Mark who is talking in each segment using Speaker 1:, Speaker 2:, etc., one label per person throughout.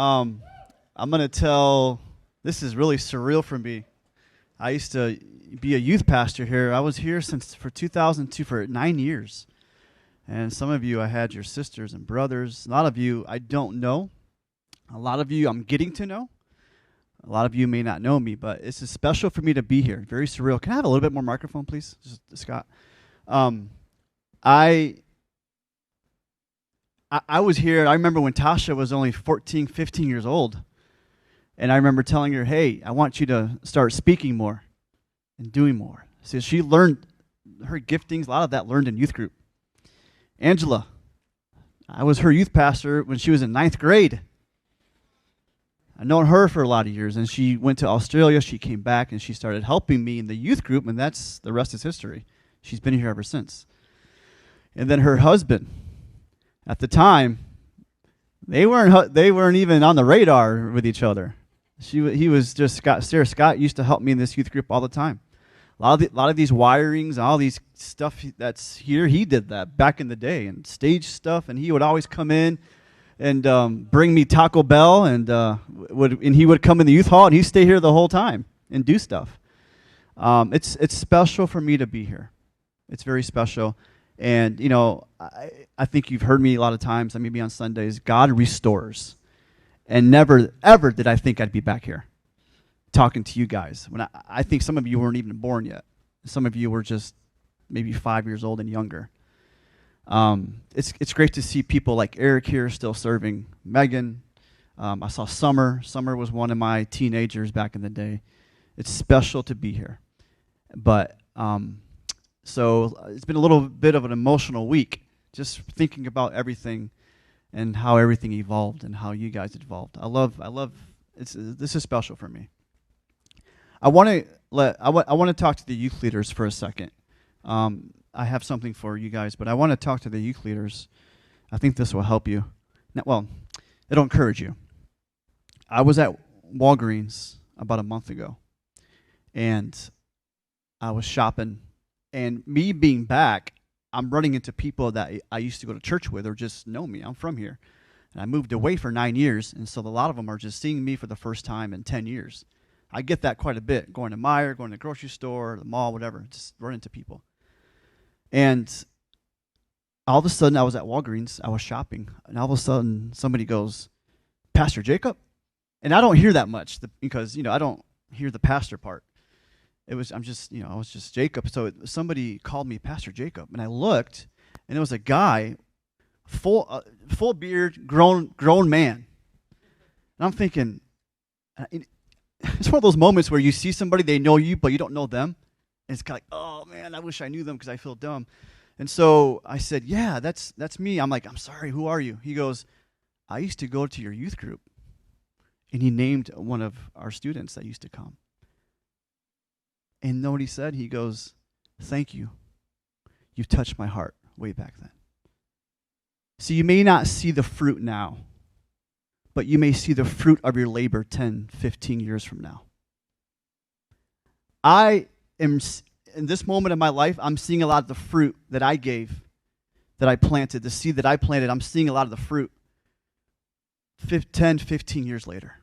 Speaker 1: Um, I'm gonna tell. This is really surreal for me. I used to be a youth pastor here. I was here since for 2002 for 9 years. And some of you, I had your sisters and brothers. A lot of you, I don't know. A lot of you, I'm getting to know. A lot of you may not know me, but it's special for me to be here. Very surreal. Can I have a little bit more microphone, please, Scott? Um, I I was here. I remember when Tasha was only 14, 15 years old. And I remember telling her, hey, I want you to start speaking more and doing more. So she learned her giftings, a lot of that learned in youth group. Angela, I was her youth pastor when she was in ninth grade. I've known her for a lot of years, and she went to Australia. She came back, and she started helping me in the youth group, and that's the rest is history. She's been here ever since. And then her husband, at the time, they weren't even on the radar with each other. He was just Scott. Sarah Scott used to help me in this youth group all the time. A lot of these wirings, all these stuff that's here, he did that back in the day, and stage stuff. And he would always come in and bring me Taco Bell, and he would come in the youth hall, and he'd stay here the whole time and do stuff. It's special for me to be here. It's very special. And, you know, I think you've heard me a lot of times, maybe on Sundays, God restores. And never, ever did I think I'd be back here talking to you guys. When I think some of you weren't even born yet. Some of you were just maybe 5 years old and younger. It's great to see people like Eric here still serving. Megan. I saw Summer. Summer was one of my teenagers back in the day. It's special to be here. But so it's been a little bit of an emotional week, just thinking about everything and how everything evolved and how you guys evolved. I love. This is special for me. I want to talk to the youth leaders for a second. I have something for you guys, but I want to talk to the youth leaders. I think this will help you. Well, it'll encourage you. I was at Walgreens about a month ago, and I was shopping. And me being back, I'm running into people that I used to go to church with or just know me. I'm from here. And I moved away for 9 years, and so a lot of them are just seeing me for the first time in 10 years. I get that quite a bit, going to Meijer, going to the grocery store, the mall, whatever, just run into people. And all of a sudden, I was at Walgreens, I was shopping, and all of a sudden, somebody goes, Pastor Jacob? And I don't hear that much because, I don't hear the pastor part. I was just Jacob. So somebody called me Pastor Jacob, and I looked, and it was a guy, full beard, grown man. And I'm thinking, it's one of those moments where you see somebody, they know you, but you don't know them. And it's kind of like, oh man, I wish I knew them because I feel dumb. And so I said, yeah, that's me. I'm like, I'm sorry, who are you? He goes, I used to go to your youth group. And he named one of our students that used to come. And you know what he said? He goes, thank you. You touched my heart way back then. So you may not see the fruit now, but you may see the fruit of your labor 10, 15 years from now. I am, in this moment of my life, I'm seeing a lot of the fruit that I gave, that I planted, the seed that I planted. I'm seeing a lot of the fruit 10, 15 years later.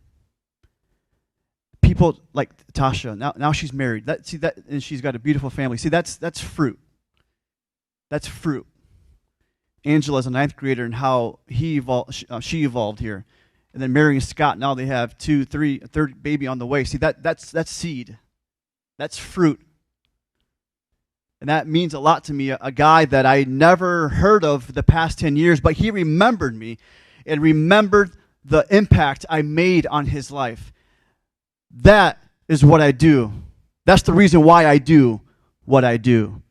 Speaker 1: People like Tasha, now she's married. And she's got a beautiful family. See, that's fruit. That's fruit. Angela's a ninth grader, and how she evolved here. And then Mary and Scott, now they have a third baby on the way. See, that's seed. That's fruit. And that means a lot to me, a guy that I never heard of the past 10 years, but he remembered me and remembered the impact I made on his life. That is what I do. That's the reason why I do what I do.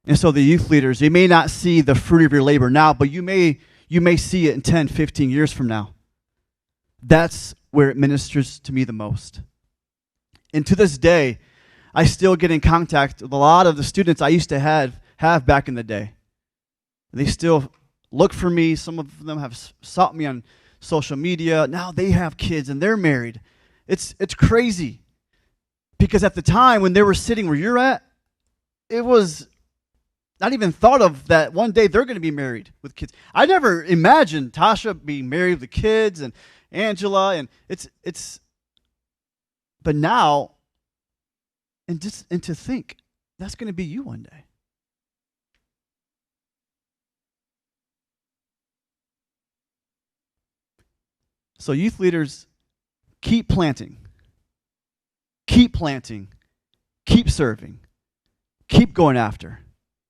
Speaker 1: And so the youth leaders, they may not see the fruit of your labor now, but you may see it in 10, 15 years from now. That's where it ministers to me the most. And to this day, I still get in contact with a lot of the students I used to have back in the day. They still look for me. Some of them have sought me on social media. Now they have kids and they're married. It's crazy. Because at the time when they were sitting where you're at, it was not even thought of that one day they're going to be married with kids. I never imagined Tasha being married with kids and Angela, and it's. But now, and to think that's going to be you one day. So youth leaders, keep planting, keep planting, keep serving, keep going after.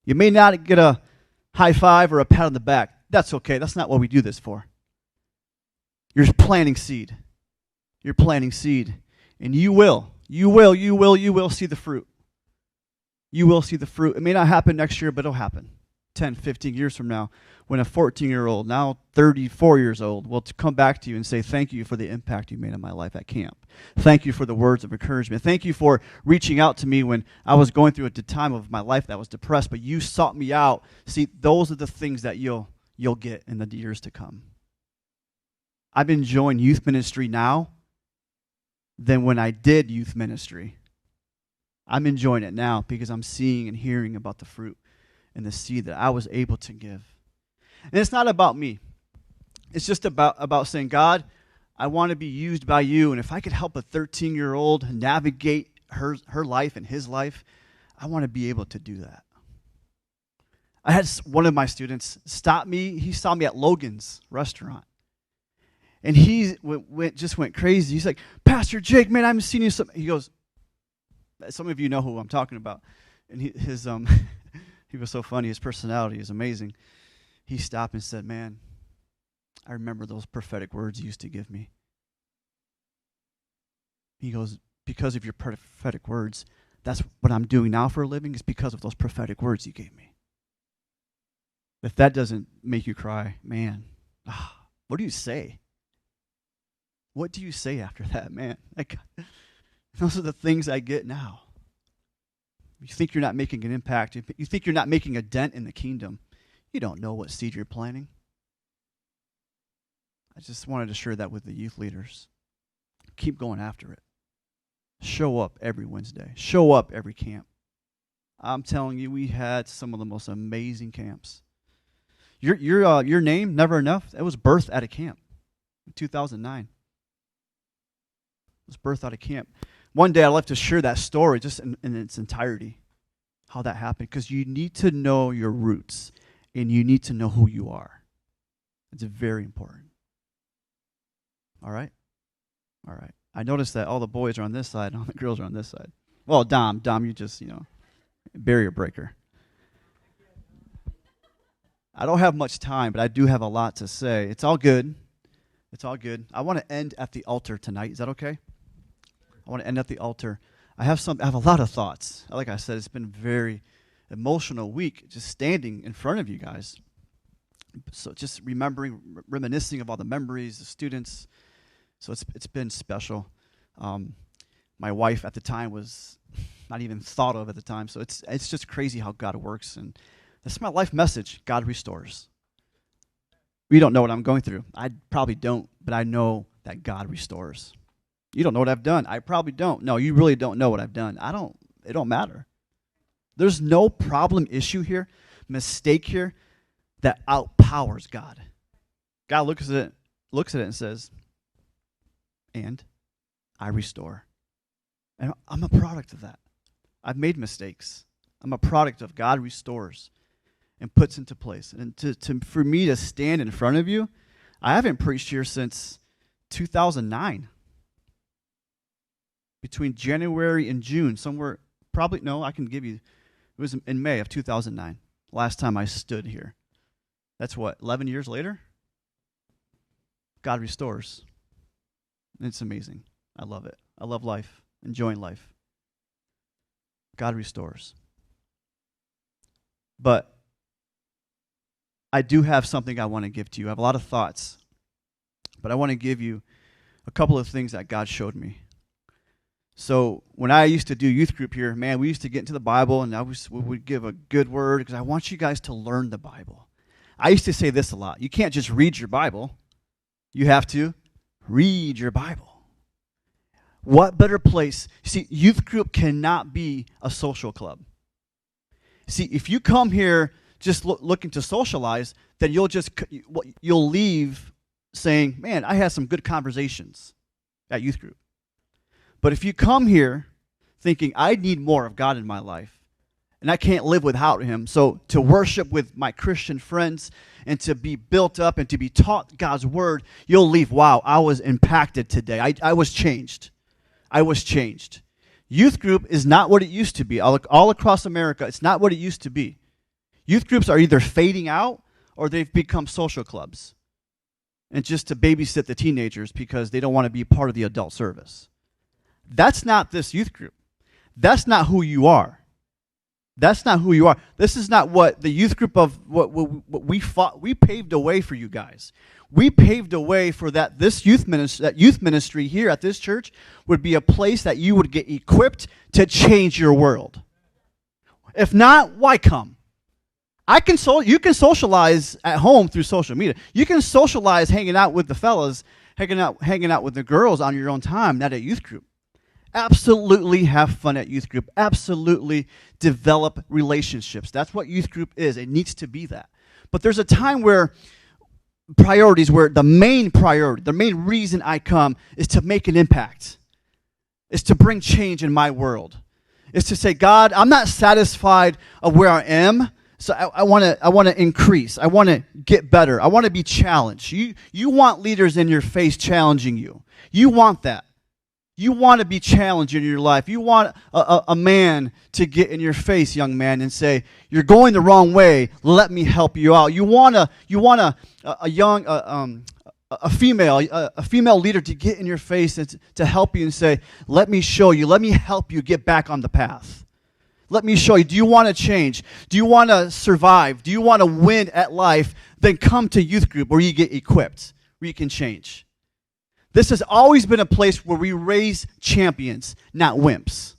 Speaker 1: You may not get a high five or a pat on the back. That's okay. That's not what we do this for. You're planting seed. You're planting seed. And you will see the fruit. You will see the fruit. It may not happen next year, but it'll happen 10, 15 years from now when a 14-year-old, now 34 years old, will come back to you and say, thank you for the impact you made on my life at camp. Thank you for the words of encouragement. Thank you for reaching out to me when I was going through a time of my life that was depressed, but you sought me out. See, those are the things that you'll get in the years to come. I've been enjoying youth ministry now than when I did youth ministry. I'm enjoying it now because I'm seeing and hearing about the fruit and the seed that I was able to give. And it's not about me. It's just about saying, God, I want to be used by you, and if I could help a 13-year-old navigate her life and his life, I want to be able to do that. I had one of my students stop me. He saw me at Logan's restaurant. And he went crazy. He's like, Pastor Jake, man, I haven't seen you. He goes, some of you know who I'm talking about. And he was so funny. His personality is amazing. He stopped and said, man, I remember those prophetic words you used to give me. He goes, because of your prophetic words, that's what I'm doing now for a living, is because of those prophetic words you gave me. If that doesn't make you cry, man, what do you say? What do you say after that, man? Like, those are the things I get now. You think you're not making an impact. You think you're not making a dent in the kingdom. You don't know what seed you're planting. I just wanted to share that with the youth leaders. Keep going after it. Show up every Wednesday. Show up every camp. I'm telling you, we had some of the most amazing camps. Your name, Never Enough, it was birthed at a camp in 2009. It was birthed out of camp. One day I'd like to share that story just in its entirety, how that happened, because you need to know your roots and you need to know who you are. It's very important. All right? All right. I noticed that all the boys are on this side and all the girls are on this side. Well, Dom, you just, barrier breaker. I don't have much time, but I do have a lot to say. It's all good. It's all good. I want to end at the altar tonight. Is that okay? I want to end at the altar. I have a lot of thoughts. Like I said, it's been a very emotional week just standing in front of you guys. So just reminiscing of all the memories, the students. So it's been special. My wife at the time was not even thought of at the time. So it's just crazy how God works. And that's my life message. God restores. We don't know what I'm going through. I probably don't, but I know that God restores. You don't know what I've done. I probably don't. No, you really don't know what I've done. It don't matter. There's no problem, issue here, mistake here that outpowers God. God looks at it and says, and I restore. And I'm a product of that. I've made mistakes. I'm a product of God restores and puts into place. And for me to stand in front of you, I haven't preached here since 2009. Between January and June, somewhere, probably, no, I can give you, it was in May of 2009, last time I stood here. That's what, 11 years later? God restores. It's amazing. I love it. I love life, enjoying life. God restores. But I do have something I want to give to you. I have a lot of thoughts, but I want to give you a couple of things that God showed me. So when I used to do youth group here, man, we used to get into the Bible, and we would give a good word because I want you guys to learn the Bible. I used to say this a lot. You can't just read your Bible. You have to read your Bible. What better place? See, youth group cannot be a social club. See, if you come here just looking to socialize, then you'll leave saying, man, I had some good conversations at youth group. But if you come here thinking, I need more of God in my life, and I can't live without him, so to worship with my Christian friends and to be built up and to be taught God's word, you'll leave, wow, I was impacted today. I was changed. I was changed. Youth group is not what it used to be. All across America, it's not what it used to be. Youth groups are either fading out or they've become social clubs. And just to babysit the teenagers because they don't want to be part of the adult service. That's not this youth group. That's not who you are. That's not who you are. This is not what the youth group of what we fought. We paved a way for you guys. We paved a way for that. This youth ministry here at this church would be a place that you would get equipped to change your world. If not, why come? You can socialize at home through social media. You can socialize hanging out with the fellas, hanging out with the girls on your own time, not at youth group. Absolutely have fun at youth group. Absolutely develop relationships. That's what youth group is. It needs to be that. But there's a time where the main priority, the main reason I come is to make an impact. Is to bring change in my world. Is to say, God, I'm not satisfied of where I am. So I want to increase. I want to get better. I want to be challenged. You want leaders in your face challenging you. You want that. You want to be challenged in your life. You want a man to get in your face, young man, and say, "You're going the wrong way. Let me help you out." You want a female leader to get in your face and to help you and say, "Let me show you. Let me help you get back on the path." Let me show you. Do you want to change? Do you want to survive? Do you want to win at life? Then come to youth group where you get equipped, where you can change. This has always been a place where we raise champions, not wimps.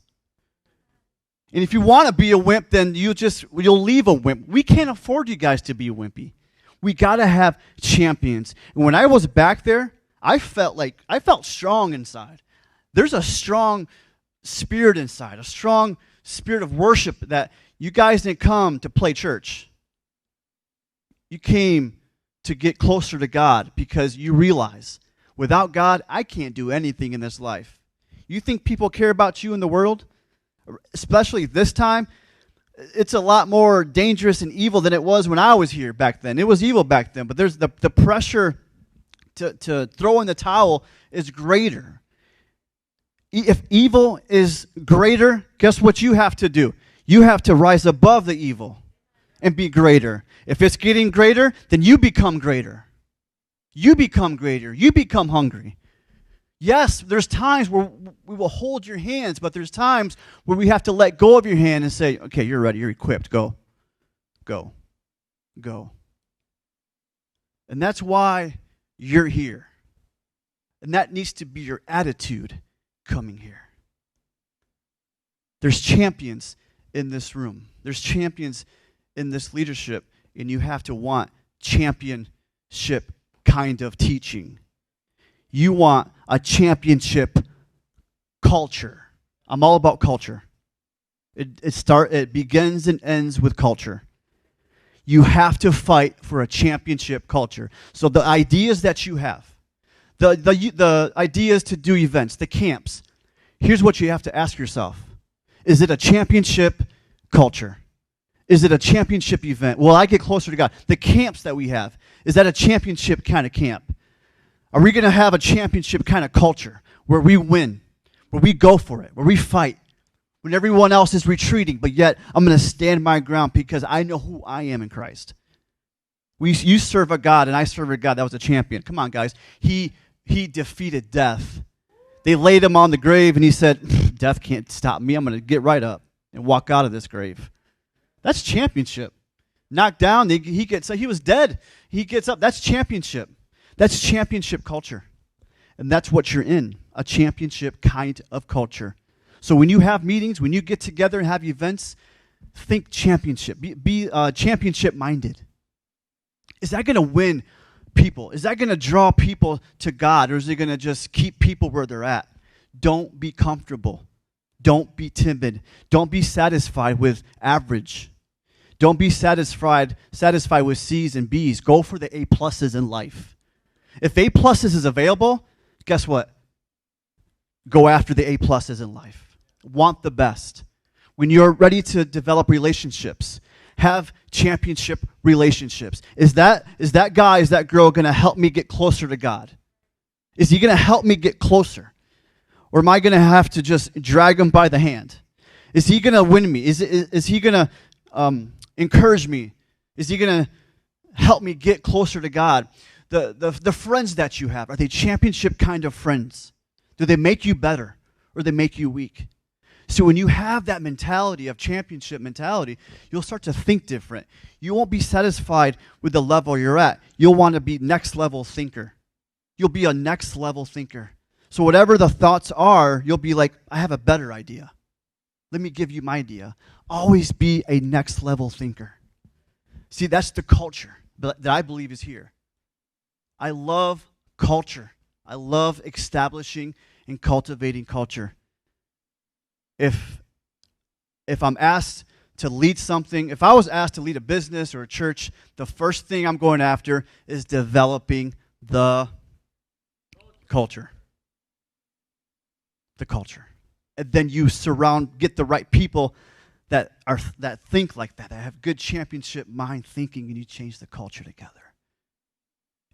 Speaker 1: And if you want to be a wimp, then you'll leave a wimp. We can't afford you guys to be wimpy. We got to have champions. And when I was back there, I felt strong inside. There's a strong spirit inside, a strong spirit of worship that you guys didn't come to play church. You came to get closer to God because you realize, without God, I can't do anything in this life. You think people care about you in the world? Especially this time, it's a lot more dangerous and evil than it was when I was here back then. It was evil back then, but there's the pressure to throw in the towel is greater. If evil is greater, guess what you have to do? You have to rise above the evil and be greater. If it's getting greater, then you become greater. You become greater. You become hungry. Yes, there's times where we will hold your hands, but there's times where we have to let go of your hand and say, okay, you're ready, you're equipped, go. Go. Go. And that's why you're here. And that needs to be your attitude coming here. There's champions in this room. There's champions in this leadership, and you have to want championship kind of teaching. You want a championship culture. I'm all about culture. It begins and ends with culture. You have to fight for a championship culture. So the ideas that you have, the ideas to do events, the camps, here's what you have to ask yourself. Is it a championship culture? Is it a championship event? Will I get closer to God? The camps that we have, is that a championship kind of camp? Are we going to have a championship kind of culture where we win, where we go for it, where we fight, when everyone else is retreating, but yet I'm going to stand my ground because I know who I am in Christ? You serve a God, and I serve a God that was a champion. Come on, guys. He defeated death. They laid him on the grave, and he said, death can't stop me. I'm going to get right up and walk out of this grave. That's championship. Knocked down, he was dead. He gets up. That's championship. That's championship culture. And that's what you're in, a championship kind of culture. So when you have meetings, when you get together and have events, think championship. Be championship-minded. Is that going to win people? Is that going to draw people to God, or is it going to just keep people where they're at? Don't be comfortable. Don't be timid. Don't be satisfied with average. Don't be satisfied with C's and B's. Go for the A pluses in life. If A pluses is available, guess what? Go after the A pluses in life. Want the best. When you're ready to develop relationships, have championship relationships. Is that guy, is that girl going to help me get closer to God? Is he going to help me get closer? Or am I going to have to just drag him by the hand? Is he going to win me? Is he going to encourage me? Is he going to help me get closer to God? The friends that you have, are they championship kind of friends? Do they make you better or do they make you weak? So when you have that mentality of championship mentality, you'll start to think different. You won't be satisfied with the level you're at. You'll want to be next level thinker. You'll be a next level thinker. So whatever the thoughts are, you'll be like, I have a better idea. Let me give you my idea. Always be a next level thinker. See, that's the culture that I believe is here. I love culture. I love establishing and cultivating culture. If I'm asked to lead something, if I was asked to lead a business or a church, the first thing I'm going after is developing the culture. The culture. And then you get the right people that think like that have good championship mind thinking, and you change the culture together.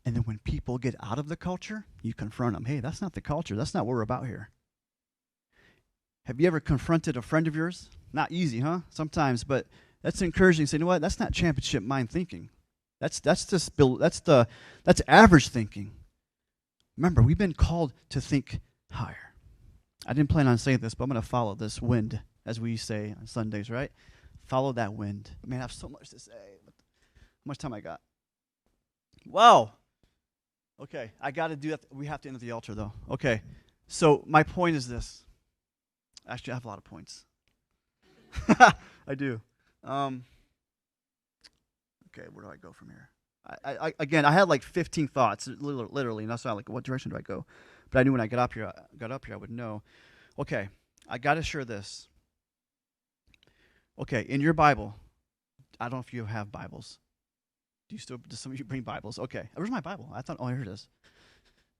Speaker 1: And then when people get out of the culture, you confront them. Hey, that's not the culture. That's not what we're about here. Have you ever confronted a friend of yours? Not easy, huh? Sometimes, but that's encouraging. Say, you know what? That's not championship mind thinking. That's average thinking. Remember, we've been called to think higher. I didn't plan on saying this, but I'm going to follow this wind, as we say on Sundays, right? Follow that wind. Man, I have so much to say. How much time I got? Wow. Okay, I got to do that. We have to end at the altar, though. Okay, so my point is this. Actually, I have a lot of points. I do. Okay, where do I go from here? I had like 15 thoughts, literally, and that's why like, what direction do I go? But I knew when I got up here, I would know. Okay, I got to share this. Okay, in your Bible, I don't know if you have Bibles. Do some of you bring Bibles? Okay, where's my Bible? Oh, here it is.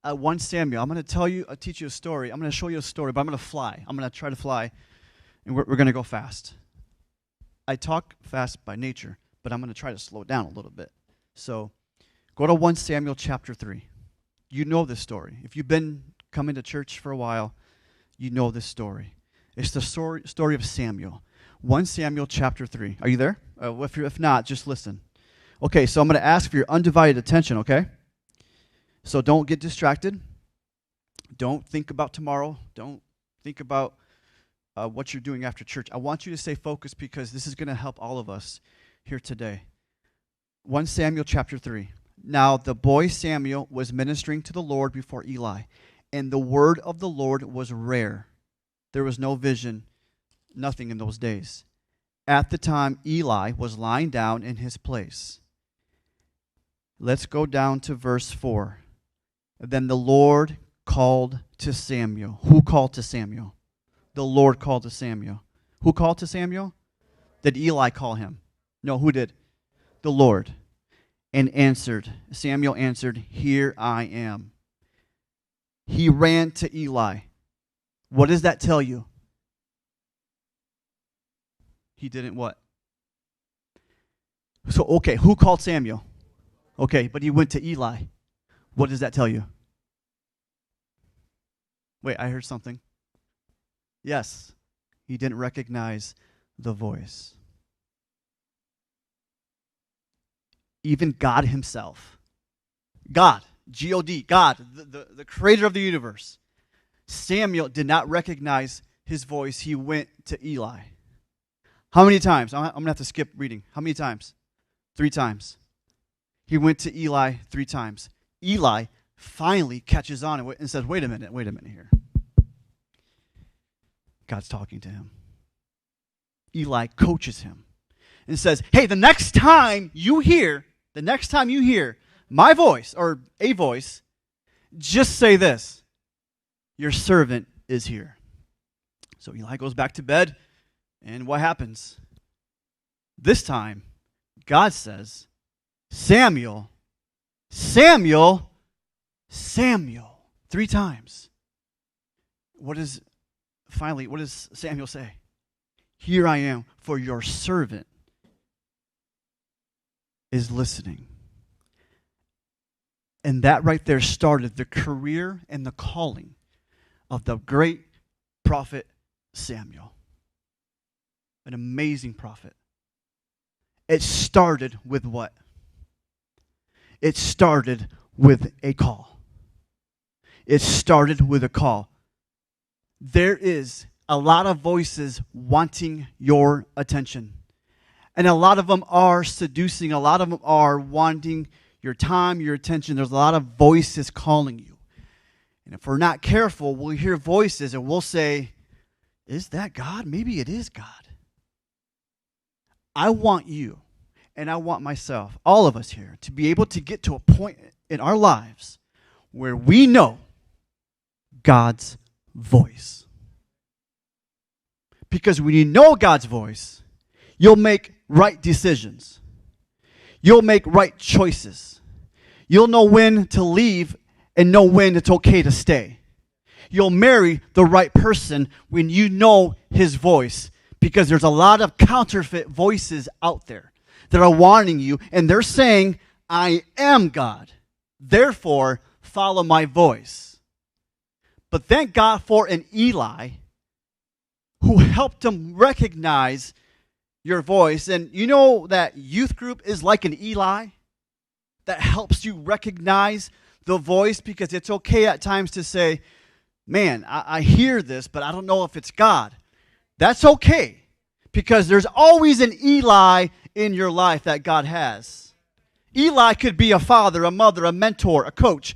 Speaker 1: 1 Samuel. I'm going to teach you a story. I'm going to show you a story, but I'm going to fly. I'm going to try to fly, and we're going to go fast. I talk fast by nature, but I'm going to try to slow down a little bit. So go to 1 Samuel chapter 3. You know this story. If you've been coming to church for a while, you know this story. It's the story of Samuel. 1 Samuel chapter 3. Are you there? If not, just listen. Okay, so I'm going to ask for your undivided attention, okay? So don't get distracted. Don't think about tomorrow. Don't think about what you're doing after church. I want you to stay focused because this is going to help all of us here today. 1 Samuel chapter 3. Now the boy Samuel was ministering to the Lord before Eli, and the word of the Lord was rare. There was no vision, nothing in those days. At the time, Eli was lying down in his place. Let's go down to verse 4. Then the Lord called to Samuel. Who called to Samuel? The Lord called to Samuel. Who called to Samuel? Did Eli call him? No, who did? The Lord. And Samuel answered, "Here I am." He ran to Eli. What does that tell you? He didn't what? So, okay, who called Samuel? Okay, but he went to Eli. What does that tell you? Wait, I heard something. Yes, he didn't recognize the voice. Even God himself, God, G-O-D, God, the creator of the universe, Samuel did not recognize his voice. He went to Eli. How many times? I'm going to have to skip reading. How many times? 3 times. He went to Eli 3 times. Eli finally catches on and says, wait a minute here. God's talking to him. Eli coaches him and says, hey, the next time you hear my voice or a voice, just say this: your servant is here. So Eli goes back to bed, and what happens? This time, God says, Samuel, Samuel, 3 times. What does Samuel say? Here I am, for your servant is listening. And that right there started the career and the calling of the great prophet Samuel. An amazing prophet. It started with what? It started with a call. It started with a call. There is a lot of voices wanting your attention. And a lot of them are seducing. A lot of them are wanting your time, your attention. There's a lot of voices calling you. And if we're not careful, we'll hear voices and we'll say, is that God? Maybe it is God. I want you, and I want myself, all of us here, to be able to get to a point in our lives where we know God's voice. Because when you know God's voice, you'll make right decisions. You'll make right choices. You'll know when to leave and know when it's okay to stay. You'll marry the right person when you know his voice, because there's a lot of counterfeit voices out there that are warning you, and they're saying, I am God. Therefore, follow my voice. But thank God for an Eli who helped him recognize your voice. And you know that youth group is like an Eli that helps you recognize the voice, because it's okay at times to say, man, I hear this, but I don't know if it's God. That's okay, because there's always an Eli in your life that God has. Eli could be a father, a mother, a mentor, a coach.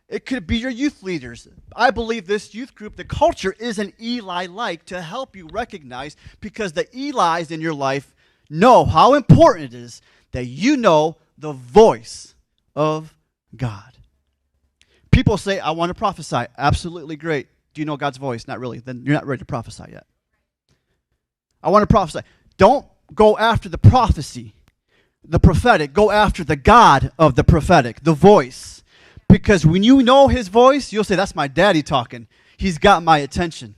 Speaker 1: It could be your youth leaders. I believe this youth group, the culture, is an Eli-like to help you recognize, because the Elis in your life know how important it is that you know the voice of God. People say, I want to prophesy. Absolutely great. Do you know God's voice? Not really. Then you're not ready to prophesy yet. I want to prophesy. Don't go after the prophecy, the prophetic. Go after the God of the prophetic, the voice. Because when you know his voice, you'll say, that's my daddy talking. He's got my attention.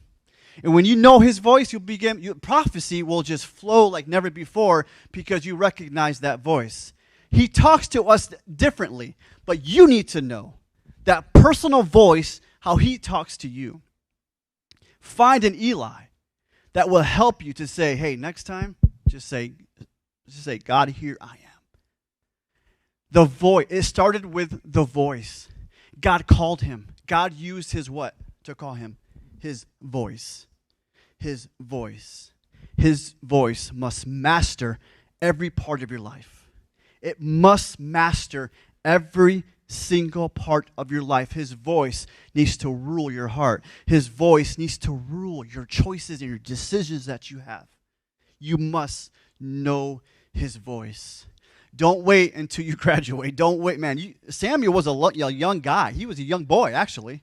Speaker 1: And when you know his voice, prophecy will just flow like never before, because you recognize that voice. He talks to us differently, but you need to know that personal voice, how he talks to you. Find an Eli that will help you to say, hey, next time, just say, God, here I am. The voice, it started with the voice. God called him. God used his what to call him? His voice. His voice. His voice must master every part of your life. It must master every single part of your life. His voice needs to rule your heart. His voice needs to rule your choices and your decisions that you have. You must know his voice. Don't wait until you graduate. Don't wait, man. Samuel was a young guy. He was a young boy, actually.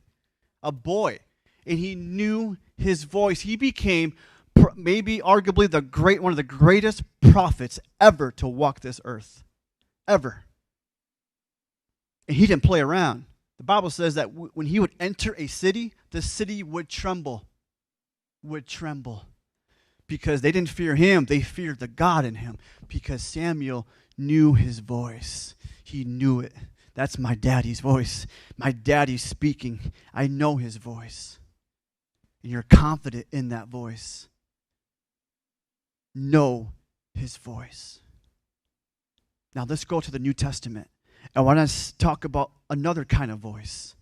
Speaker 1: A boy. And he knew his voice. He became maybe arguably one of the greatest prophets ever to walk this earth. Ever. And he didn't play around. The Bible says that when he would enter a city, the city would tremble. Would tremble. Because they didn't fear him. They feared the God in him. Because Samuel knew his voice. He knew it. That's my daddy's voice. My daddy's speaking. I know his voice. And you're confident in that voice. Know his voice. Now let's go to the New Testament. I want to talk about another kind of voice.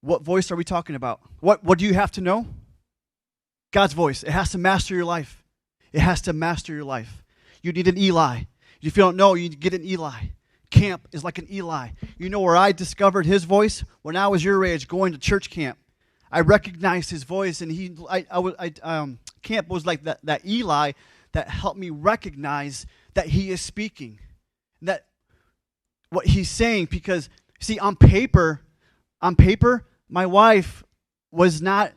Speaker 1: What voice are we talking about? What do you have to know? God's voice. It has to master your life. It has to master your life. You need an Eli. If you don't know, you get an Eli. Camp is like an Eli. You know where I discovered his voice? When I was your age, going to church camp. I recognized his voice, and camp was like that Eli that helped me recognize that he is speaking. That what he's saying, because see, on paper, my wife was not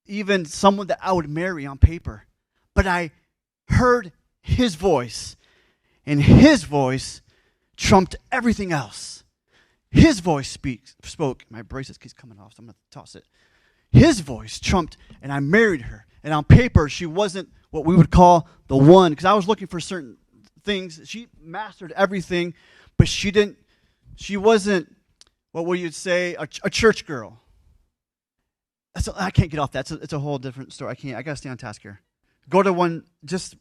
Speaker 1: even someone that I would marry on paper. But I heard his voice, and his voice trumped everything else. His voice spoke. My braces keeps coming off, so I'm going to toss it. His voice trumped, and I married her. And on paper, she wasn't what we would call the one, because I was looking for certain things. She mastered everything, but she wasn't, what would you say, a church girl. I can't get off that. It's a whole different story. I got to stay on task here. Go to one, just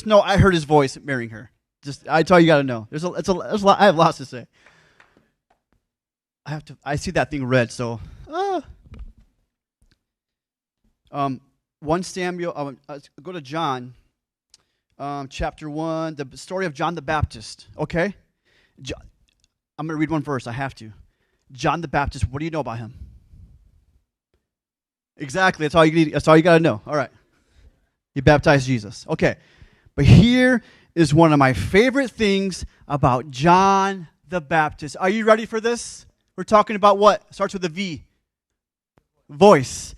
Speaker 1: know I heard his voice marrying her. That's all you got to know. There's a lot. I have lots to say. I see that thing red, so. 1 Samuel, go to John, chapter 1, the story of John the Baptist, okay? I'm going to read one verse, I have to. John the Baptist, what do you know about him? Exactly, that's all you need. That's all you got to know. All right. He baptized Jesus. Okay. But here is one of my favorite things about John the Baptist. Are you ready for this? We're talking about what? Starts with a V. Voice.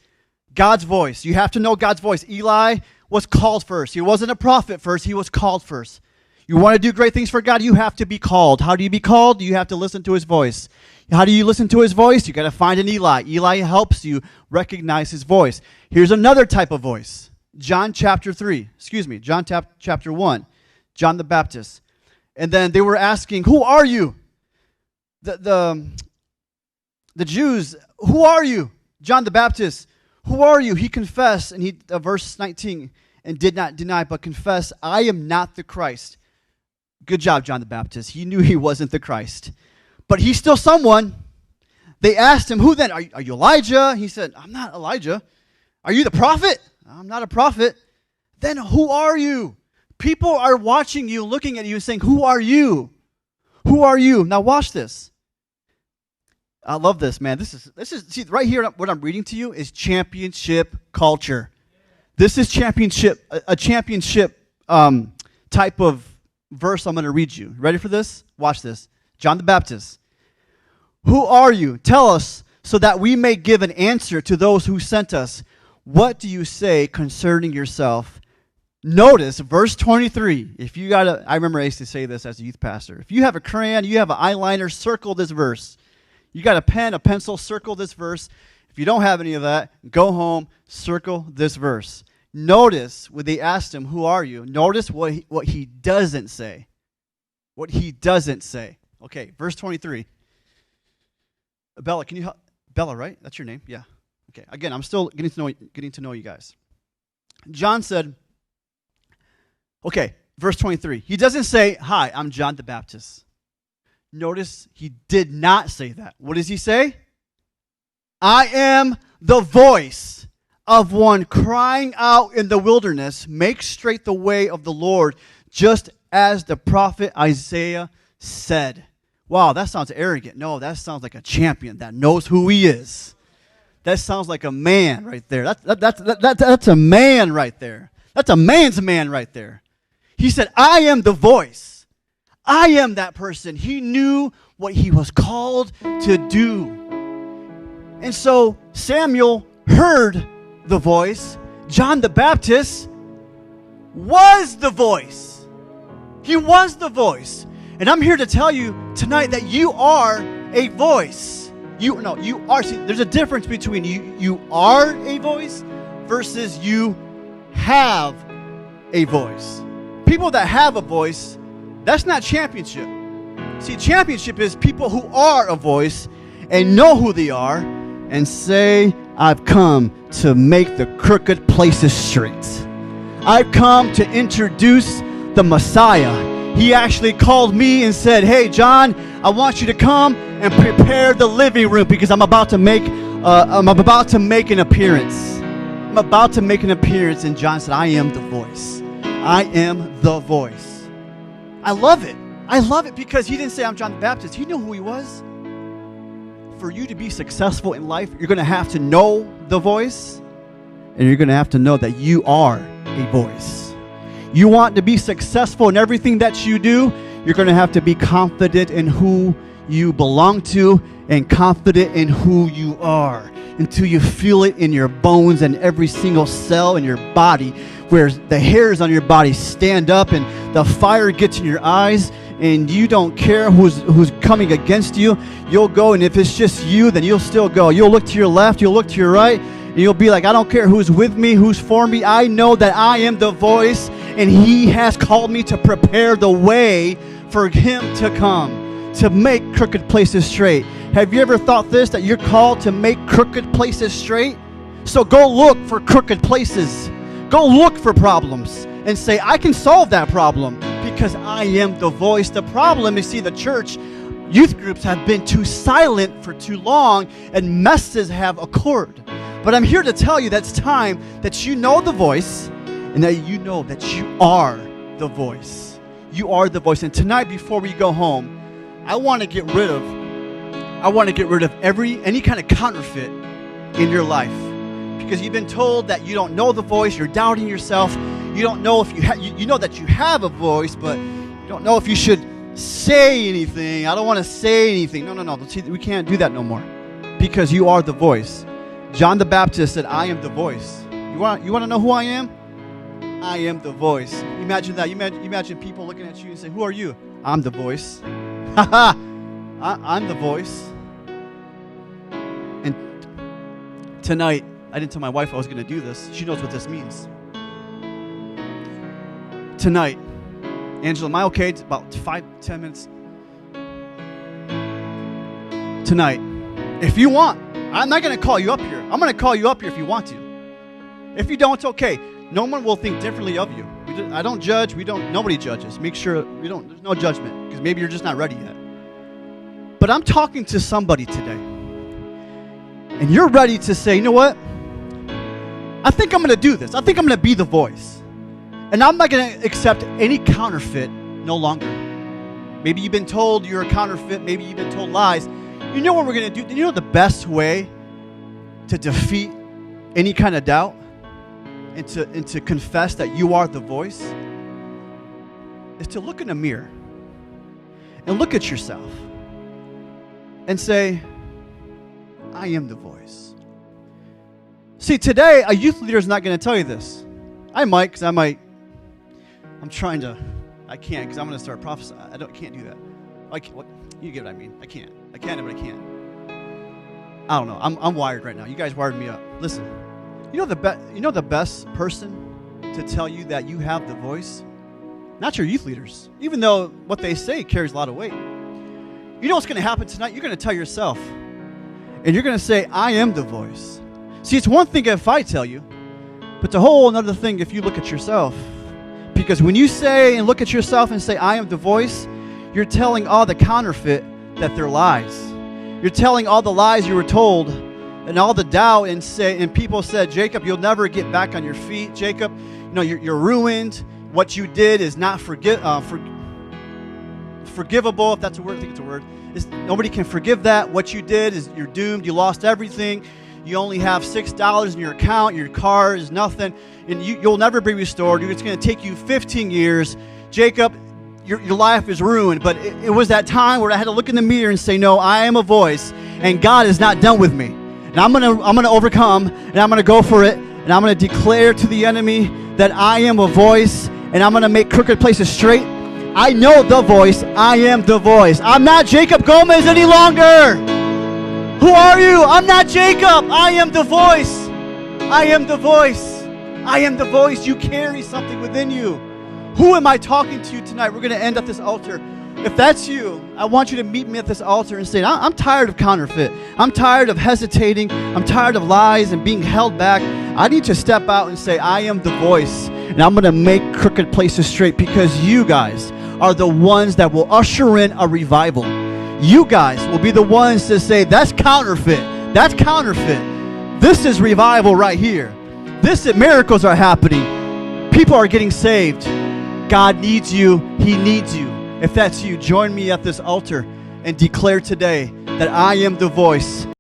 Speaker 1: God's voice. You have to know God's voice. Eli was called first. He wasn't a prophet first. He was called first. You want to do great things for God, you have to be called. How do you be called? You have to listen to his voice. How do you listen to his voice? You got to find an Eli. Eli helps you recognize his voice. Here's another type of voice. John chapter 1. John the Baptist. And then they were asking, who are you? The Jews, who are you? John the Baptist, who are you? He confessed, and verse 19, and did not deny, but confess, I am not the Christ. Good job, John the Baptist. He knew he wasn't the Christ. But he's still someone. They asked him, who then? Are you Elijah? He said, I'm not Elijah. Are you the prophet? I'm not a prophet. Then who are you? People are watching you, looking at you, saying, who are you? Who are you? Now watch this. I love this, man. This is see right here. What I'm reading to you is championship culture. This is a championship type of verse. I'm going to read you. Ready for this? Watch this. John the Baptist. Who are you? Tell us, so that we may give an answer to those who sent us. What do you say concerning yourself? Notice verse 23. I remember I used to say this as a youth pastor. If you have a crayon, you have an eyeliner, circle this verse. You got a pen, a pencil, circle this verse. If you don't have any of that, go home, circle this verse. Notice when they asked him, who are you? Notice what he doesn't say. What he doesn't say. Okay, verse 23. Bella, can you help? Bella, right? That's your name? Yeah. Okay. Again, I'm still getting to know you guys. John said, okay, verse 23. He doesn't say, hi, I'm John the Baptist. Notice he did not say that. What does he say? I am the voice of one crying out in the wilderness, make straight the way of the Lord, just as the prophet Isaiah said. Wow, that sounds arrogant. No, that sounds like a champion that knows who he is. That sounds like a man right there. That's a man right there. That's a man's man right there. He said, I am the voice. I am that person. He knew what he was called to do. And so Samuel heard the voice. John the Baptist was the voice. He was the voice. And I'm here to tell you tonight that you are a voice. You are. See, there's a difference between you are a voice versus you have a voice. People that have a voice, that's not championship. See, championship is people who are a voice and know who they are and say, I've come to make the crooked places straight. I've come to introduce the Messiah. He actually called me and said, hey, John, I want you to come and prepare the living room because I'm about to make an appearance. I'm about to make an appearance. And John said, I am the voice. I am the voice. I love it. I love it because he didn't say I'm John the Baptist. He knew who he was. For you to be successful in life, you're going to have to know the voice, and you're going to have to know that you are a voice. You want to be successful in everything that you do, you're going to have to be confident in who you belong to and confident in who you are until you feel it in your bones and every single cell in your body, where the hairs on your body stand up and the fire gets in your eyes and you don't care who's coming against you, you'll go, and if it's just you, then you'll still go. You'll look to your left, you'll look to your right, and you'll be like, I don't care who's with me, who's for me. I know that I am the voice, and he has called me to prepare the way for him to come, to make crooked places straight. Have you ever thought this, that you're called to make crooked places straight? So go look for crooked places. Go look for problems and say, I can solve that problem because I am the voice. The problem is, see, the church, youth groups have been too silent for too long, and messes have occurred. But I'm here to tell you that it's time that you know the voice, and that you know that you are the voice. You are the voice. And tonight, before we go home, I want to get rid of any kind of counterfeit in your life, because you've been told that you don't know the voice. You're doubting yourself. You don't know if you know that you have a voice, but you don't know if you should say anything. I don't want to say anything. No. See, we can't do that no more, because you are the voice. John the Baptist said, I am the voice. You want to know who I am? I am the voice. Imagine that. You imagine people looking at you and say, who are you? I'm the voice. I'm the voice. And tonight, I didn't tell my wife I was going to do this. She knows what this means. Tonight, Angela, am I okay? It's about 5-10 minutes. Tonight, if you want, I'm not going to call you up here. I'm going to call you up here if you want to. If you don't, it's okay. No one will think differently of you. I don't judge. Nobody judges. Make sure there's no judgment, because maybe you're just not ready yet. But I'm talking to somebody today, and you're ready to say, you know what? I think I'm going to do this. I think I'm going to be the voice. And I'm not going to accept any counterfeit no longer. Maybe you've been told you're a counterfeit. Maybe you've been told lies. You know what we're going to do? You know the best way to defeat any kind of doubt and to confess that you are the voice is to look in the mirror and look at yourself and say, I am the voice. See, today, a youth leader is not going to tell you this. I might, because I can't, because I'm going to start prophesying. Can't do that. You get what I mean. I can, but I can't. I don't know. I'm wired right now. You guys wired me up. Listen, you know the best person to tell you that you have the voice? Not your youth leaders, even though what they say carries a lot of weight. You know what's going to happen tonight? You're going to tell yourself, and you're going to say, I am the voice. See, it's one thing if I tell you, but it's a whole another thing if you look at yourself. Because when you say and look at yourself and say, I am the voice, you're telling all the counterfeit that they're lies. You're telling all the lies you were told and all the doubt, and people said, Jacob, you'll never get back on your feet. Jacob, you're ruined. What you did is not forgivable, if that's a word. I think it's a word. Nobody can forgive that. What you did is you're doomed. You lost everything. You only have $6 in your account. Your car is nothing. And you'll never be restored. It's going to take you 15 years. Jacob, your life is ruined. But it was that time where I had to look in the mirror and say, no, I am a voice, and God is not done with me. And I'm gonna overcome, and I'm going to go for it. And I'm going to declare to the enemy that I am a voice, and I'm going to make crooked places straight. I know the voice. I am the voice. I'm not Jacob Gomez any longer. Who are you? I'm not Jacob. I am the voice. I am the voice. I am the voice. You carry something within you. Who am I talking to tonight? We're going to end at this altar. If that's you, I want you to meet me at this altar and say, I'm tired of counterfeit. I'm tired of hesitating. I'm tired of lies and being held back. I need to step out and say, I am the voice. And I'm going to make crooked places straight, because you guys are the ones that will usher in a revival. You guys will be the ones to say, that's counterfeit. That's counterfeit. This is revival right here. Miracles are happening. People are getting saved. God needs you. He needs you. If that's you, join me at this altar and declare today that I am the voice.